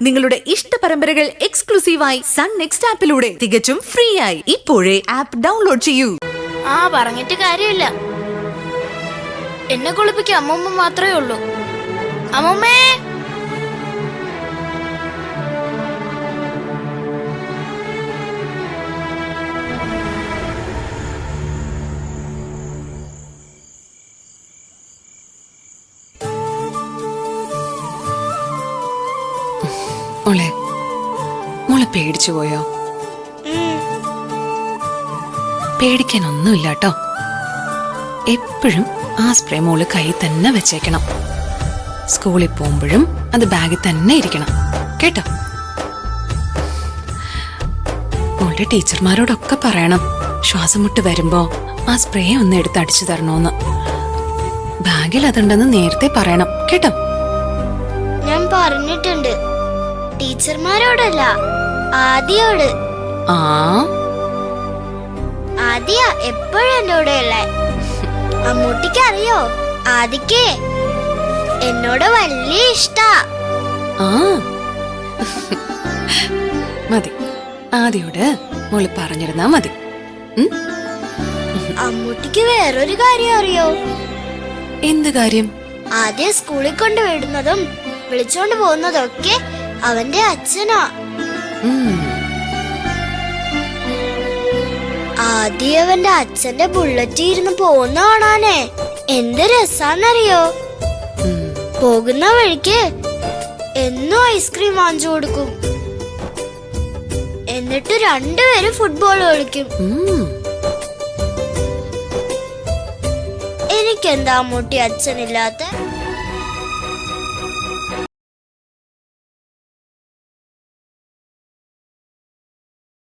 നിങ്ങളുടെ ഇഷ്ട പരമ്പരകൾ എക്സ്ക്ലൂസീവായി സൺ നെക്സ്റ്റ് ആപ്പിലൂടെ തികച്ചും ഫ്രീ ആയി ഇപ്പോഴേ ആപ്പ് ഡൗൺലോഡ് ചെയ്യൂ. പറഞ്ഞിട്ട് കാര്യമില്ല. എന്നെ കുളിപ്പിക്കാൻ അമ്മൂമ്മ മാത്രമേ ഉള്ളൂ. അമ്മൂമ്മേ, മോളെ പേടിച്ചു പോയോ? പേടിക്കാനൊന്നുമില്ല കേട്ടോ. എപ്പോഴും ആ സ്പ്രേ മോള് കൈ തന്നെ വെച്ചേക്കണം. സ്കൂളിൽ പോകുമ്പോഴും അത് ബാഗിൽ തന്നെ ഇരിക്കണം കേട്ടോ. മോളുടെ ടീച്ചർമാരോടൊക്കെ പറയണം ശ്വാസം മുട്ട് വരുമ്പോ ആ സ്പ്രേ ഒന്ന് എടുത്ത് അടിച്ചു തരണോന്ന്. ബാഗിൽ അതുണ്ടെന്ന് നേരത്തെ പറയണം കേട്ടോ. ഞാൻ പറഞ്ഞിട്ടുണ്ട്. ടീച്ചർമാരോടല്ല, ആദിയോട്. ആദിയ എപ്പോഴും എന്റെ കൂടെ ഉള്ളേ. അമ്മൂട്ടിക്ക് അറിയോ, ആദിക്കേ എന്നോട് വലിയ ഇഷ്ടാ. മതി, ആദിയോട് മോള് പറഞ്ഞിരുന്നാ മതി. അമ്മൂട്ടിക്ക് വേറൊരു കാര്യം അറിയോ? എന്ത് കാര്യം? ആദ്യം സ്കൂളിൽ കൊണ്ടുവിടുന്നതും വിളിച്ചോണ്ട് പോകുന്നതൊക്കെ അവന്റെ അച്ഛനാ. ആദ്യം അവന്റെ അച്ഛന്റെ ബുള്ളറ്റിൽ ഇരുന്ന് പോകുന്ന കാണാനേ എന്ത് രസാന്നറിയോ. പോകുന്ന വഴിക്ക് എന്നും ഐസ്ക്രീം വാങ്ങിച്ചു കൊടുക്കും. എന്നിട്ട് രണ്ടുപേരും ഫുട്ബോൾ കളിക്കും. എനിക്കെന്താ അമ്മൂട്ടി അച്ഛനില്ലാത്ത?